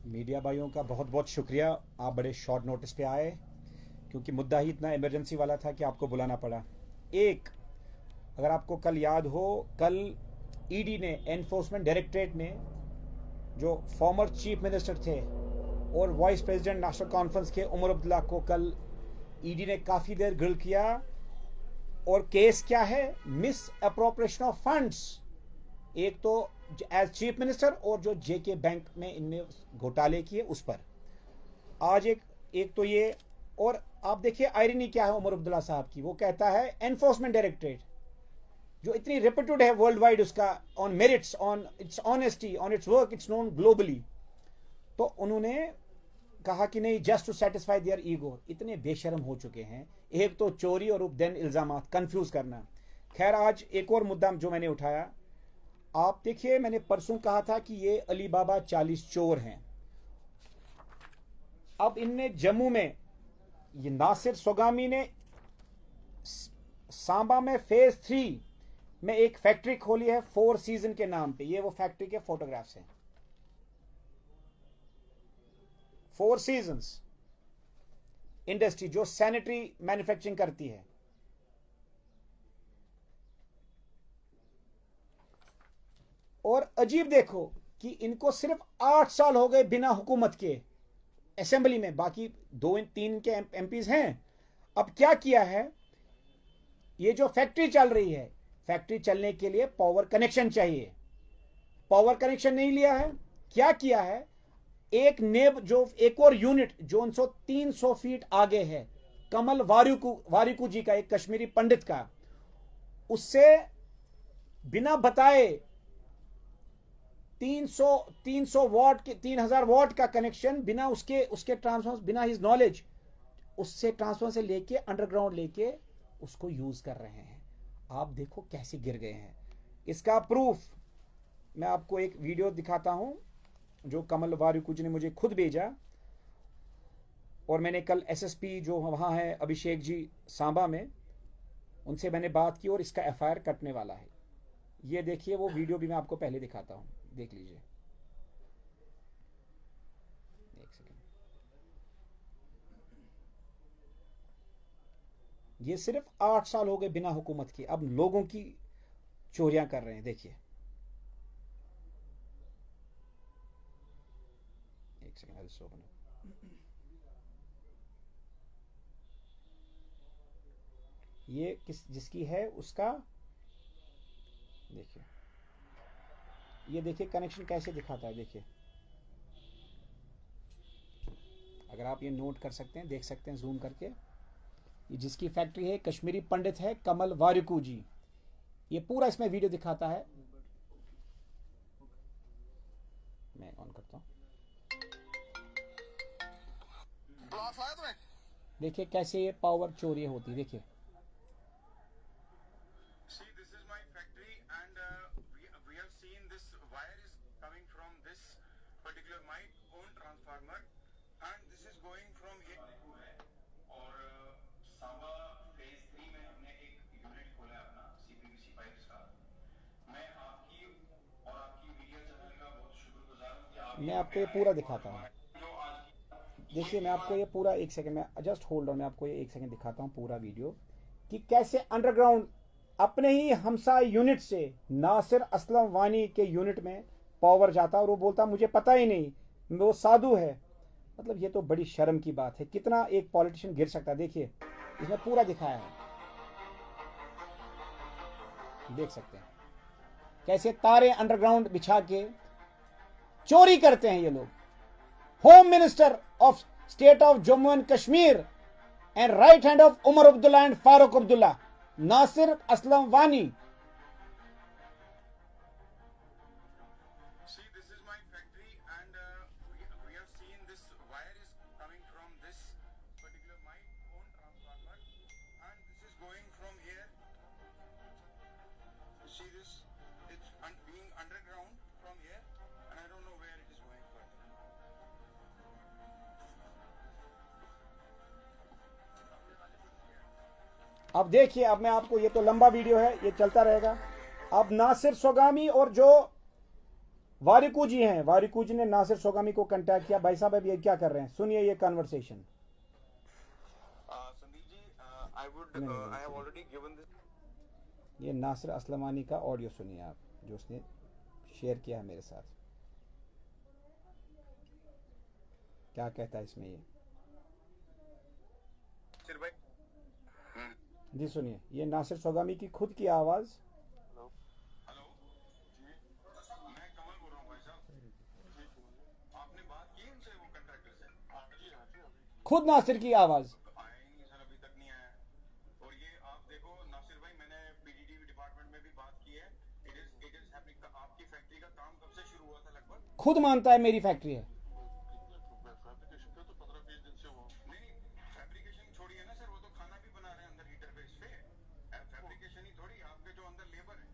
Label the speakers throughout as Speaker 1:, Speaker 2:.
Speaker 1: Media भाइयों का बहुत बहुत शुक्रिया, आप बड़े शॉर्ट नोटिस पे आए क्योंकि मुद्दा ही इतना इमरजेंसी वाला था कि आपको बुलाना पड़ा। एक, अगर आपको कल याद हो, कल ईडी ने, एनफोर्समेंट डायरेक्टरेट ने, जो फॉर्मर चीफ मिनिस्टर थे और वाइस प्रेसिडेंट नेशनल कॉन्फ्रेंस के उमर अब्दुल्ला को कल ईडी ने काफी देर ग्रिल किया। और केस क्या है? Miss appropriation of funds. एक तो एज चीफ मिनिस्टर और जो जेके बैंक में इनने घोटाले किए उस पर आज एक तो ये। और आप देखिए आयरनी क्या है उमर अब्दुल्ला साहब की, वो कहता है एनफोर्समेंट डायरेक्टरेट जो इतनी रेप्यूटेड है वर्ल्ड वाइड, उसका on merits, on its honesty, on its work, it's known globally, तो उन्होंने कहा कि नहीं, just to satisfy their ego. इतने बेशर्म हो चुके हैं, एक तो चोरी और देन इल्जाम कंफ्यूज करना। खैर, आज एक और मुद्दा जो मैंने उठाया, आप देखिए, मैंने परसों कहा था कि ये अली बाबा 40 चोर हैं। अब इनने जम्मू में, ये नासिर सोगामी ने सांबा में फेज 3 में एक फैक्ट्री खोली है 4 सीजन के नाम पे। ये वो फैक्ट्री के फोटोग्राफ्स हैं। 4 सीजन्स इंडस्ट्री जो सैनिटरी मैन्युफैक्चरिंग करती है। और अजीब देखो कि इनको सिर्फ 8 साल हो गए बिना हुकूमत के असेंबली में, बाकी 2-3 के एमपीज हैं। अब क्या किया है, ये जो फैक्ट्री चल रही है, फैक्ट्री चलने के लिए पावर कनेक्शन चाहिए, पावर कनेक्शन नहीं लिया है। क्या किया है, एक नेब जो एक और यूनिट जो 300 फीट आगे है, कमल वारिकू जी का, एक कश्मीरी पंडित का, उससे बिना बताए 300 वॉट के 3000 वॉट का कनेक्शन, बिना उसके ट्रांसफॉर्मर, बिना हिज नॉलेज, उससे ट्रांसफॉर्मर से लेके अंडरग्राउंड लेके उसको यूज कर रहे हैं। आप देखो कैसे गिर गए हैं। इसका प्रूफ मैं आपको एक वीडियो दिखाता हूं जो कमल वारिकू ने मुझे खुद भेजा, और मैंने कल एसएसपी जो वहां है अभिषेक जी सांबा में, उनसे मैंने बात की और इसका एफआईआर कटने वाला है। ये देखिए, वो वीडियो भी मैं आपको पहले दिखाता हूं, देख लीजिए। एक सेकेंड, ये सिर्फ 8 साल हो गए बिना हुकूमत के, अब लोगों की चोरियां कर रहे हैं। देखिए, एक सेकेंड, ये जिसकी है उसका देखिए, ये देखिए कनेक्शन कैसे दिखाता है। देखिए, अगर आप ये नोट कर सकते हैं, देख सकते हैं जूम करके, ये जिसकी फैक्ट्री है, कश्मीरी पंडित है कमल वारिकू जी, ये पूरा इसमें वीडियो दिखाता है। मैं ऑन करता हूं, देखिए कैसे ये पावर चोरी होती है। देखिए, मैं आपको ये पूरा दिखाता हूँ। देखिए, मैं आपको ये पूरा, एक सेकंड में जस्ट होल्ड ऑन, मैं आपको ये एक सेकंड दिखाता हूँ पूरा वीडियो कि कैसे अंडरग्राउंड अपने ही हमसा यूनिट से नासिर असलम वानी के यूनिट में पावर जाता, और वो बोलता मुझे पता ही नहीं, वो साधु है। मतलब ये तो बड़ी शर्म की बात है, कितना एक पॉलिटिशियन गिर सकता है। देखिए, इसमें पूरा दिखाया है, देख सकते हैं कैसे तारे अंडरग्राउंड बिछा के चोरी करते हैं ये लोग। Home minister of state of Jammu and Kashmir and right hand of Omar Abdullah and Farooq Abdullah, Nasir Aslam Wani. अब देखिए, अब मैं आपको, ये तो लंबा वीडियो है, ये चलता रहेगा। अब नासिर सोगामी और जो वारिकू जी हैं, वारिकू जी ने नासिर सोगामी को कांटेक्ट किया। भाई साहब अब ये क्या कर रहे हैं, सुनिए ये conversation.
Speaker 2: Sandeep ji, I have already given this.
Speaker 1: ये नासिर असलमानी का ऑडियो सुनिए आप, जो उसने शेयर किया है मेरे साथ। क्या कहता है इसमें ये,
Speaker 2: सिर भाई।
Speaker 1: जी सुनिए, ये नासिर सोगामी की खुद की आवाज।
Speaker 2: हेलो हेलो जी, मैं कमल बोल रहा हूँ भाई साहब। आपने बात की उनसे, वो कंट्रैक्टर से? हाँ जी हाँ जी,
Speaker 1: खुद नासिर की आवाज।
Speaker 2: आए नहीं सर, अभी तक नहीं आया। और ये आप देखो नासिर भाई, मैंने पीडीडी डिपार्टमेंट में भी बात की है। It is happening. आपकी फैक्ट्री का काम कब से शुरू हुआ था लगभग?
Speaker 1: खुद मानता है मेरी फैक्ट्री है।
Speaker 2: फैब्रिकेशन का तो 15-20 दिन से हुआ। नहीं, फैब्रिकेशन छोड़िए ना सर, वो तो खाना भी बना रहे हैं अंदर हीटर पे। इस पे फैब्रिकेशन ही थोड़ी, आपके जो अंदर लेबर है।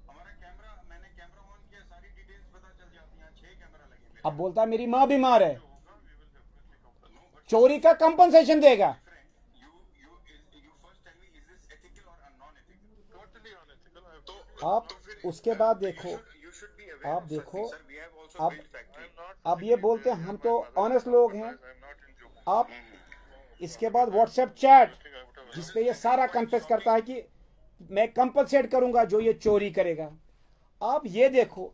Speaker 2: हमारा कैमरा, मैंने कैमरा ऑन किया, सारी डिटेल्स पता चल जाती हैं। 6 कैमरा लगे मेरे।
Speaker 1: अब बोलता है मेरी माँ बीमार है,
Speaker 2: होगा वी विल डेफिनेटली कम।
Speaker 1: चोरी का कंपनसेशन देगा। आप उसके बाद देखो, आप देखो, अब ये बोलते हैं हम तो ऑनेस्ट लोग हैं। आप इसके बाद व्हाट्सएप चैट जिसपे ये सारा कन्फेस करता है कि मैं कंपनसेट करूंगा जो ये चोरी करेगा। आप ये देखो,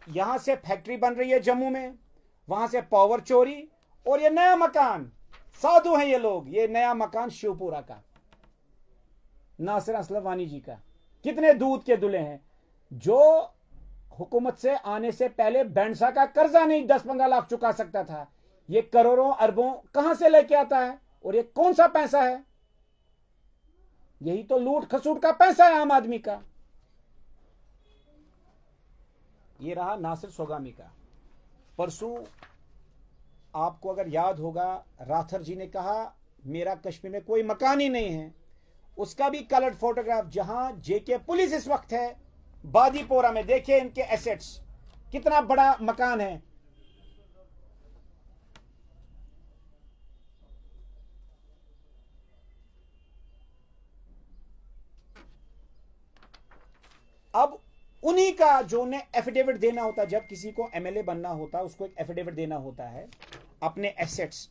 Speaker 1: यहां से फैक्ट्री बन रही है जम्मू में, वहां से पावर चोरी, और ये नया मकान, साधु हैं ये लोग, ये नया मकान शिवपुरा का, नासिर असलमानी जी का। कितने दूध के दुले हैं, जो हुकूमत से आने से पहले बैंडसा का कर्जा नहीं 10-15 लाख चुका सकता था, ये करोड़ों अरबों कहां से लेके आता है। और ये कौन सा पैसा है, यही तो लूट खसूट का पैसा है आम आदमी का। ये रहा नासिर सोगामी का। परसों आपको अगर याद होगा, राथर जी ने कहा मेरा कश्मीर में कोई मकान ही नहीं है, उसका भी कलर्ड फोटोग्राफ, जहां जेके पुलिस इस वक्त है बादीपोरा में। देखिए इनके एसेट्स, कितना बड़ा मकान है। अब उन्हीं का जो उन्हें एफिडेविट देना होता है, जब किसी को एमएलए बनना होता है उसको एक एफिडेविट देना होता है अपने एसेट्स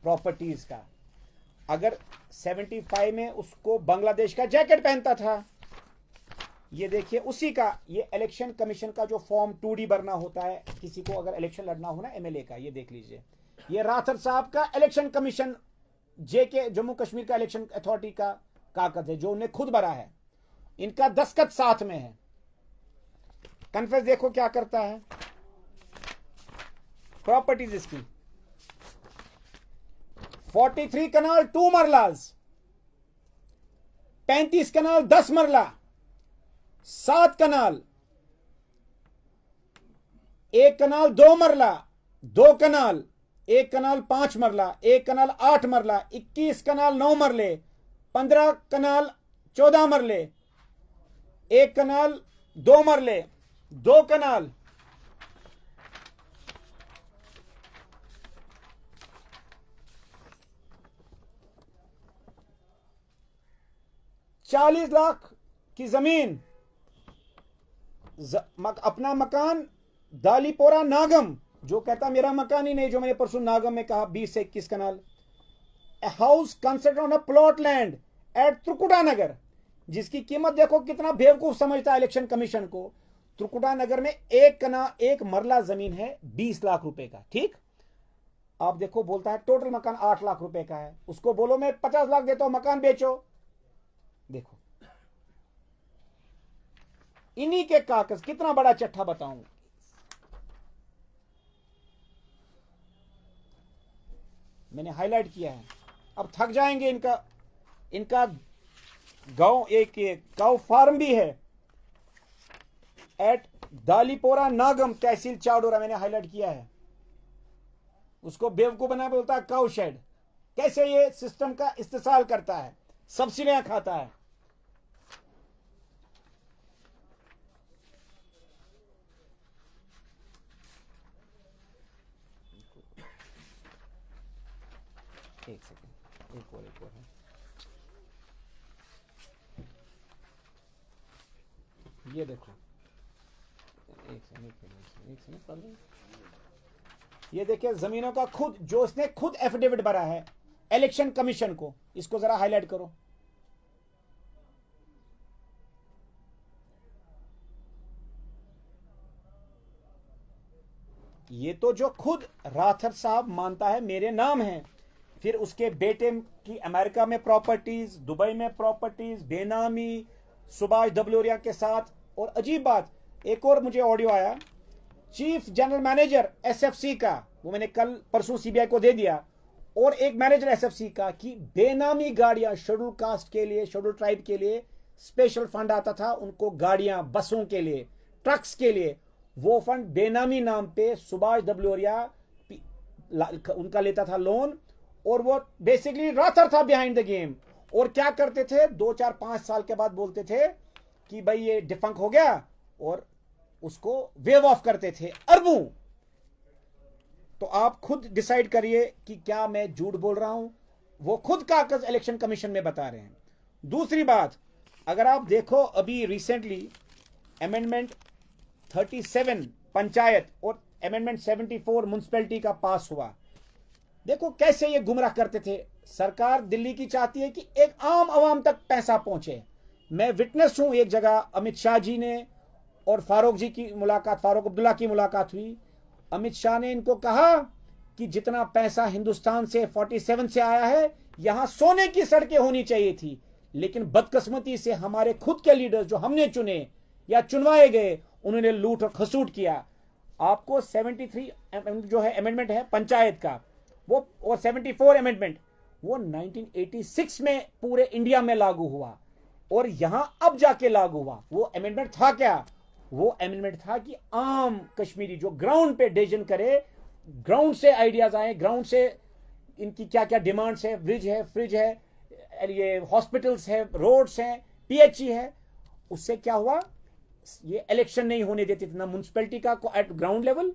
Speaker 1: प्रॉपर्टीज का। अगर 75 में उसको बांग्लादेश का जैकेट पहनता था, ये देखिए उसी का, ये इलेक्शन कमीशन का जो फॉर्म 2D भरना होता है किसी को अगर इलेक्शन लड़ना हो ना एमएलए का, ये देख लीजिए, ये राथर साहब का इलेक्शन कमीशन, जेके जम्मू कश्मीर का इलेक्शन अथॉरिटी का कागज है जो उन्हें खुद भरा है, इनका दस्तखत साथ में है। कन्फेस देखो क्या करता है, प्रॉपर्टीज इसकी 43 कनाल 2 मरलाज, 35 कनाल 10 मरला, 7 कनाल, 1 कनाल 2 मरला, 2 कनाल, 1 कनाल 5 मरला, 1 कनाल 8 मरला, 21 कनाल 9 मरले, 15 कनाल 14 मरले, 1 कनाल 2 मरले, 2 कनाल, 40 लाख की जमीन, अपना मकान दालीपोरा नागम, जो कहता मेरा मकान ही नहीं, जो मैंने परसों नागम में कहा 20 से 21 कनाल। A house constructed on a plot land at Trikuta Nagar, जिसकी कीमत देखो कितना बेवकूफ समझता है इलेक्शन कमीशन को। त्रिकुटा नगर में 1 मरला जमीन है 20 लाख रुपए का, ठीक। आप देखो बोलता है टोटल मकान 8 लाख रुपए का है, उसको बोलो मैं 50 लाख देता हूं मकान बेचो। देखो इन्हीं के कागज, कितना बड़ा चट्टा बताऊं। मैंने हाईलाइट किया है, अब थक जाएंगे। इनका गांव, एक गांव फार्म भी है एट दालीपोरा नागम, तहसील चावडोरा, मैंने हाईलाइट किया है। उसको बेवकूफ बना बोलता है काउ शेड। कैसे ये सिस्टम का इस्तेसाल करता है, सब्सिडियां खाता है। एक सेकंड, एक और है, ये देखो ये देखिए जमीनों का खुद जो इसने खुद एफिडेविट भरा है इलेक्शन कमीशन को, इसको जरा हाईलाइट करो। ये तो जो खुद राथर साहब मानता है मेरे नाम है, फिर उसके बेटे की अमेरिका में प्रॉपर्टीज, दुबई में प्रॉपर्टीज, बेनामी, सुभाष डबलोरिया के साथ। और अजीब बात, एक और मुझे ऑडियो आया चीफ जनरल मैनेजर एसएफसी का, वो मैंने कल परसों सीबीआई को दे दिया, और एक मैनेजर एसएफसी का कि बेनामी गाड़ियां शेड्यूल कास्ट के लिए, शेड्यूल ट्राइब के लिए स्पेशल फंड आता था, उनको गाड़ियां, बसों के लिए, ट्रक्स के लिए, वो फंड बेनामी नाम पे सुभाष डबलोरिया उनका लेता था लोन, और वो बेसिकली राथर था बिहाइंड द गेम। और क्या करते थे, 2-4-5 साल के बाद बोलते थे कि भाई ये डिफंक हो गया, और उसको वेव ऑफ करते थे अरबों। तो आप खुद डिसाइड करिए कि क्या मैं झूठ बोल रहा हूं, वो खुद कागज इलेक्शन कमीशन में बता रहे हैं। दूसरी बात, अगर आप देखो अभी रिसेंटली अमेंडमेंट 37 पंचायत और अमेंडमेंट 74 म्युनिसिपैलिटी का पास हुआ, देखो कैसे ये गुमराह करते थे। सरकार दिल्ली की चाहती है कि एक आम आवाम तक पैसा पहुंचे। मैं विटनेस हूं, एक जगह अमित शाह जी ने और फारूक जी की मुलाकात, फारूक अब्दुल्ला की मुलाकात हुई। अमित शाह ने इनको कहा कि जितना पैसा हिंदुस्तान से 47 से आया है, यहां सोने की सड़कें होनी चाहिए थी, लेकिन बदकिस्मती से हमारे खुद के लीडर जो हमने चुने या चुनवाए गए, उन्होंने लूट और खसूट किया। आपको 73 जो है अमेंडमेंट है पंचायत का, वो और 74 अमेंडमेंट वो 1986 में पूरे इंडिया में लागू हुआ, और यहां अब जाके लागू हुआ। वो अमेंडमेंट था क्या? वो अमेंडमेंट था कि आम कश्मीरी जो ग्राउंड पे डिसीजन करे, ग्राउंड से आइडियाज आए, ग्राउंड से इनकी क्या क्या डिमांड्स है, ब्रिज है, फ्रिज है, ये हॉस्पिटल्स है, रोड्स हैं, पीएचई है। उससे क्या हुआ, ये इलेक्शन नहीं होने देते थे ना म्युनिसिपैलिटी का एट ग्राउंड लेवल,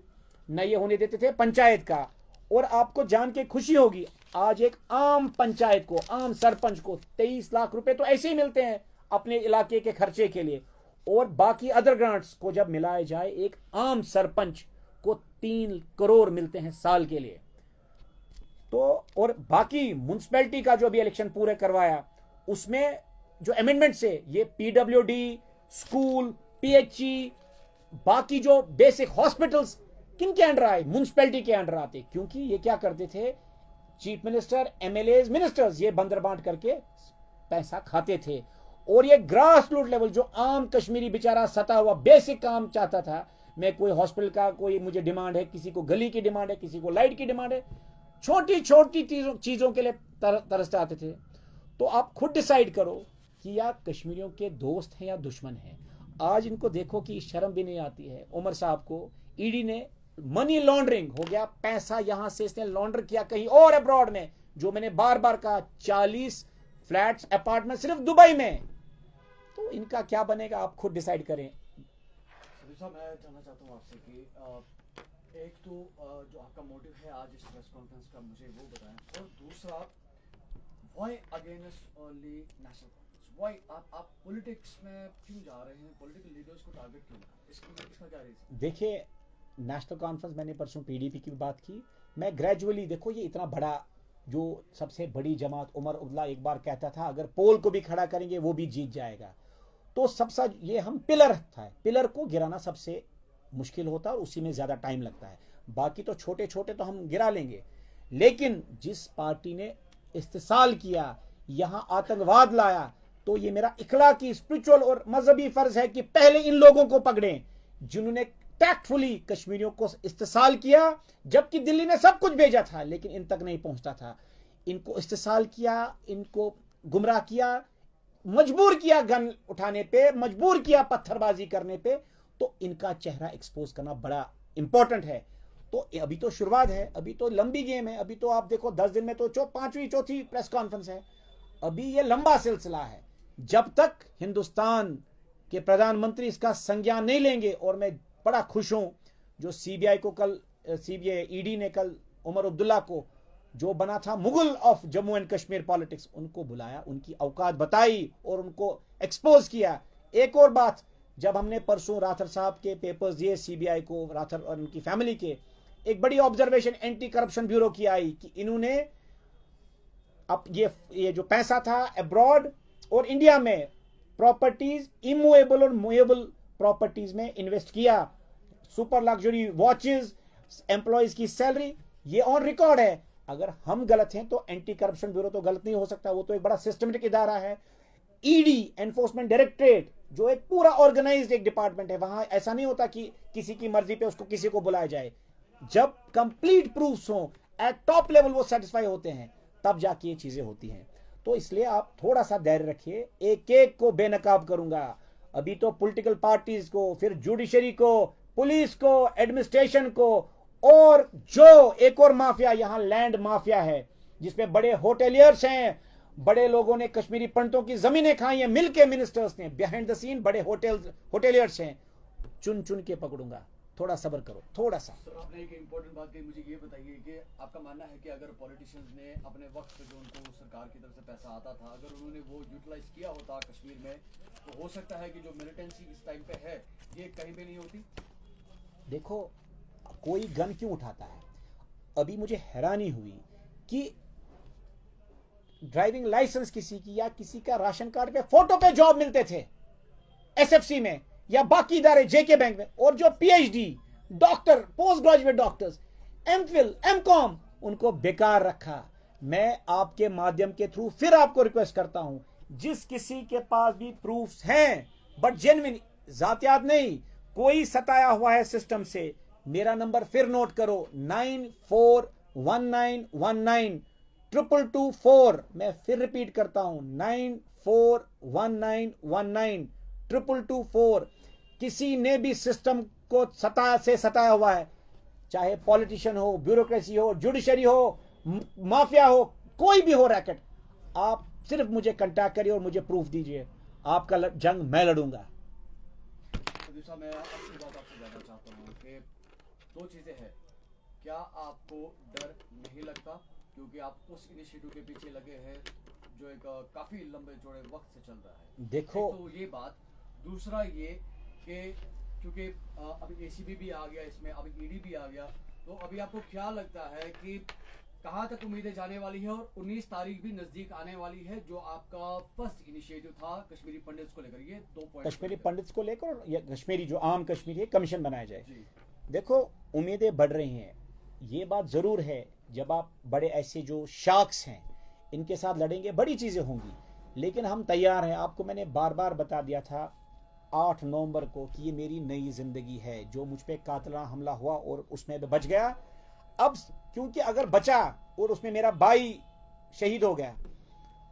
Speaker 1: ना ये होने देते थे पंचायत का। और आपको जान के खुशी होगी, आज एक आम पंचायत को, आम सरपंच को 23 लाख रुपए तो ऐसे ही मिलते हैं अपने इलाके के खर्चे के लिए, और बाकी अदर ग्रांट्स को जब मिलाया जाए, एक आम सरपंच को 3 करोड़ मिलते हैं साल के लिए। तो और बाकी म्युनिसिपैलिटी का जो भी इलेक्शन पूरे करवाया, उसमें जो अमेंडमेंट से ये पीडब्ल्यूडी, स्कूल, पीएचई, बाकी जो बेसिक हॉस्पिटल्स किनके अंडर आए, म्युनिसिपैलिटी के अंडर आते, क्योंकि ये क्या करते थे, चीफ मिनिस्टर, एमएलए, मिनिस्टर्स ये बंदर बांट करके पैसा खाते थे। और ये ग्रास रूट लेवल जो आम कश्मीरी बेचारा सता हुआ बेसिक काम चाहता था, मैं कोई हॉस्पिटल का कोई मुझे डिमांड है, किसी को गली की डिमांड है, किसी को लाइट की डिमांड है, छोटी छोटी चीजों के लिए तरसते आते थे। तो आप खुद डिसाइड करो कि या कश्मीरियों के दोस्त हैं या दुश्मन हैं। आज इनको देखो कि शर्म भी नहीं आती है। उमर साहब को ईडी ने मनी लॉन्ड्रिंग हो गया, पैसा यहां से इसने लॉन्डर किया कहीं और अब्रॉड में, जो मैंने बार बार कहा 40 फ्लैट्स अपार्टमेंट सिर्फ दुबई में। तो इनका क्या बनेगा, आप खुद डिसाइड करें।
Speaker 3: साहब, मैं जानना चाहता हूँ आपसे कि एक तो जो आपका मोटिव है आज इस प्रेस कॉन्फ्रेंस का, मुझे वो बताएं, और दूसरा why against only national conference, why आप पॉलिटिक्स में क्यों जा रहे हैं, पॉलिटिकल लीडर्स को टारगेट क्यों, इसका क्या रीजन?
Speaker 1: देखिए, नेशनल कॉन्फ्रेंस मैंने परसों पीडीपी की बात की, मैं ग्रेजुअली, देखो ये इतना बड़ा जो सबसे बड़ी जमात, उमर अब्दुल्ला एक बार कहता था अगर पोल को भी खड़ा करेंगे वो भी जीत जाएगा। तो सबसे ये हम पिलर था, पिलर को गिराना सबसे मुश्किल होता है और उसी में ज्यादा टाइम लगता है। बाकी तो छोटे छोटे तो हम गिरा लेंगे, लेकिन जिस पार्टी ने इस्तेसाल किया, यहां आतंकवाद लाया, तो ये मेरा इखलाकी, स्पिरिचुअल और मजहबी फर्ज है कि पहले इन लोगों को पकड़ें जिन्होंने टैक्टफुली कश्मीरियों को इस्तेसाल किया, जबकि दिल्ली ने सब कुछ भेजा था लेकिन इन तक नहीं पहुंचता था। इनको इस्तेसाल किया, इनको गुमराह किया, मजबूर किया गन उठाने पे, मजबूर किया पत्थरबाजी करने पे। तो इनका चेहरा एक्सपोज करना बड़ा इंपॉर्टेंट है। तो अभी तो शुरुआत है, अभी तो लंबी गेम है। अभी तो आप देखो 10 दिन में तो चौथी प्रेस कॉन्फ्रेंस है। अभी ये लंबा सिलसिला है। जब तक हिंदुस्तान के प्रधानमंत्री इसका संज्ञान नहीं लेंगे, और मैं बड़ा खुश हूं जो सीबीआई को कल, सीबीआई ईडी ने कल उमर अब्दुल्ला को, जो बना था Mughal of Jammu and Kashmir politics, उनको बुलाया, उनकी औकात बताई और उनको एक्सपोज किया। एक और बात, जब हमने परसों राथर साहब के पेपर्स दिए सीबीआई को, राथर और उनकी फैमिली के, एक बड़ी ऑब्जर्वेशन एंटी करप्शन ब्यूरो की आई कि इन्होंने अब ये जो पैसा था अब्रॉड और इंडिया में प्रॉपर्टीज, इमूवेबल और मूवेबल प्रॉपर्टीज में इन्वेस्ट किया, सुपर लग्जरी वॉचेस, एम्प्लॉयज की सैलरी, ये ऑन रिकॉर्ड है। अगर हम गलत हैं तो एंटी करप्शन ब्यूरो तो गलत नहीं हो सकता, वो तो एक बड़ा सिस्टमेटिक इदारा है। ईडी, एनफोर्समेंट डायरेक्टरेट, जो एक पूरा ऑर्गेनाइज्ड एक डिपार्टमेंट है, वहां ऐसा नहीं होता कि किसी की मर्जी पे उसको किसी को बुलाया जाए। जब कंप्लीट प्रूफ्स हो, एट टॉप लेवल वो सेटिस्फाई होते हैं, तब जाके ये चीजें होती हैं। तो इसलिए आप थोड़ा सा धैर्य रखिए, एक एक को बेनकाब करूंगा। अभी तो पॉलिटिकल पार्टीज को, फिर जुडिशरी को, पुलिस को, एडमिनिस्ट्रेशन को, और जो एक और माफिया, यहां लैंड माफिया है जिसमें बड़े होटेलियर्स हैं, बड़े लोगों ने कश्मीरी पंडितों की जमीनें खाई हैं मिलके, मिनिस्टर्स ने, बिहाइंड द सीन बड़े होटेलियर्स हैं, चुन चुन के पकड़ूंगा। थोड़ा सब्र करो, थोड़ा सा।
Speaker 3: सर आपने एक इम्पोर्टेंट बात कही, मुझे ये बताइए कि आपका मानना है कि अगर पॉलिटिशियंस ने अपने वक्त पे जो उनको सरकार की तरफ से पैसा आता था, अगर उन्होंने वो यूटिलाइज किया होता कश्मीर में, तो हो सकता है कि जो मिलिटेंसी इस टाइम पे है ये कहीं भी नहीं होती।
Speaker 1: देखो, कोई गन क्यों उठाता है? अभी मुझे हैरानी हुई कि ड्राइविंग लाइसेंस किसी की या किसी का राशन कार्ड पे फोटो पे जॉब मिलते थे एसएफसी में या बाकी इदारे जेके बैंक में, और जो PhD doctor, post graduate doctors, MPhil, MCom, उनको बेकार रखा। मैं आपके माध्यम के थ्रू फिर आपको रिक्वेस्ट करता हूं, जिस किसी के पास भी प्रूफ्स हैं बट जेन्युइन, जातियात नहीं, कोई सताया हुआ है सिस्टम से, मेरा नंबर फिर नोट करो, 9419192224। मैं फिर रिपीट करता हूं, 9419192224। किसी ने भी सिस्टम को सताया हुआ है, चाहे पॉलिटिशियन हो, ब्यूरोक्रेसी हो, जुडिशरी हो, माफिया हो, कोई भी हो रैकेट, आप सिर्फ मुझे कांटेक्ट करिए और मुझे प्रूफ दीजिए, आपका जंग मैं लड़ूंगा।
Speaker 3: तो मैं आपकी बात आपसे जानना चाहता हूँ कि दो चीजें हैं, क्या आपको डर नहीं लगता क्योंकि आप उस इनिशिएटिव के पीछे लगे हैं जो एक काफी लंबे चौड़े वक्त से चल रहा है?
Speaker 1: देखो,
Speaker 3: तो ये बात, दूसरा ये कि क्योंकि अभी एसीबी भी आ गया इसमें, अभी ईडी भी आ गया, तो अभी आपको क्या लगता है कि कहां तक उम्मीदें जाने वाली है? और 19 तारीख भी नजदीक आने वाली है, जो आपका फर्स्ट इनिशिएटिव था कश्मीरी पंडित्स को लेकर, ये 2 पॉइंट
Speaker 1: कश्मीरी पंडित्स को लेकर, और कश्मीरी जो आम कश्मीरी कमीशन बनाया जाए।
Speaker 3: जी।
Speaker 1: देखो, उम्मीदें बढ़ रही हैं, ये बात जरूर है। जब आप बड़े ऐसे जो शार्क्स हैं इनके साथ लड़ेंगे, बड़ी चीजें होंगी, लेकिन हम तैयार हैं। आपको मैंने बार बार बता दिया था 8 नवंबर को कि ये मेरी नई जिंदगी है। जो मुझ पे कातिलाना हमला हुआ और उसमें मैं बच गया, अब क्योंकि अगर बचा और उसमें मेरा भाई शहीद हो गया,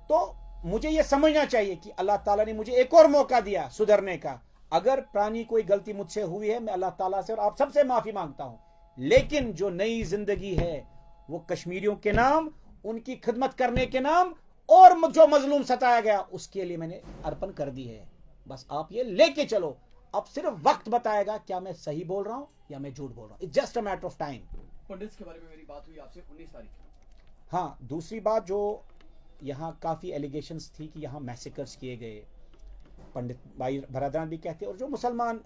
Speaker 1: तो मुझे यह समझना चाहिए कि अल्लाह ताला ने मुझे एक और मौका दिया सुधरने का। अगर प्राणी कोई गलती मुझसे हुई है, मैं अल्लाह ताला से और आप सबसे माफी मांगता हूं, लेकिन जो नई जिंदगी है वो कश्मीरियों के नाम, उनकी खिदमत करने के नाम, और जो मजलूम सताया गया उसके लिए मैंने अर्पण कर दी है। बस आप ये लेके चलो, अब सिर्फ वक्त बताएगा क्या मैं सही बोल रहा हूं या मैं झूठ बोल रहा हूं। It's just a matter of time.
Speaker 3: Pandits के बारे में मेरी बात हुई आपसे 19 तारीख को।
Speaker 1: हाँ, दूसरी बात, जो यहाँ काफी एलिगेशंस थी कि यहाँ मैसेकर्स किए गए, पंडित भाई बरादरान भी कहते हैं, और जो मुसलमान,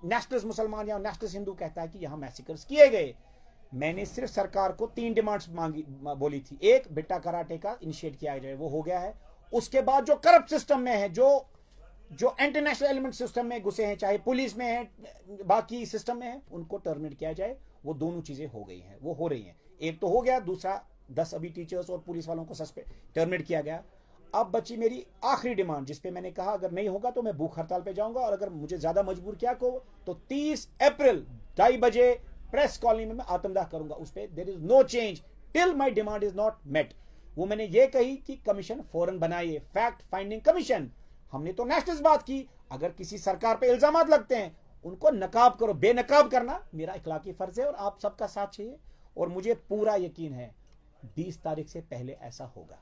Speaker 1: नेशनलिस्ट मुसलमान या नेशनलिस्ट हिंदू कहता है कि यहाँ मैसेकर्स किए गए। मैंने सिर्फ सरकार को 3 डिमांड्स बोली थी। एक, बिट्टा कराटे का इनिशिएट किया जाए, वो हो गया है। उसके बाद जो करप्ट सिस्टम में है, जो इंटरनेशनल एलिमेंट सिस्टम में घुसे हैं, चाहे पुलिस में है, बाकी सिस्टम में है, उनको टर्मिनेट किया जाए। वो दोनों चीजें हो गई हैं, वो हो रही हैं। एक तो हो गया, दूसरा 10 अभी टीचर्स और पुलिस वालों को टर्मिनेट किया गया। अब बची मेरी आखिरी डिमांड, जिसपे मैंने कहा अगर नहीं होगा तो मैं भूख हड़ताल पे जाऊंगा, और अगर मुझे ज्यादा मजबूर किया को तो 30 अप्रैल 2:30 बजे प्रेस कॉलोनी में मैं आत्मदाह करूंगा। उस पर there is no change till my demand is not met. वो मैंने ये कही कि कमीशन फौरन बनाइए, फैक्ट फाइंडिंग कमीशन। हमने तो नेशनल बात की, अगर किसी सरकार पे इल्जामात लगते हैं उनको नकाब करो। बेनकाब करना मेरा इखलाकी फर्ज है और आप सबका साथ चाहिए, और मुझे पूरा यकीन है 20 तारीख से पहले ऐसा होगा।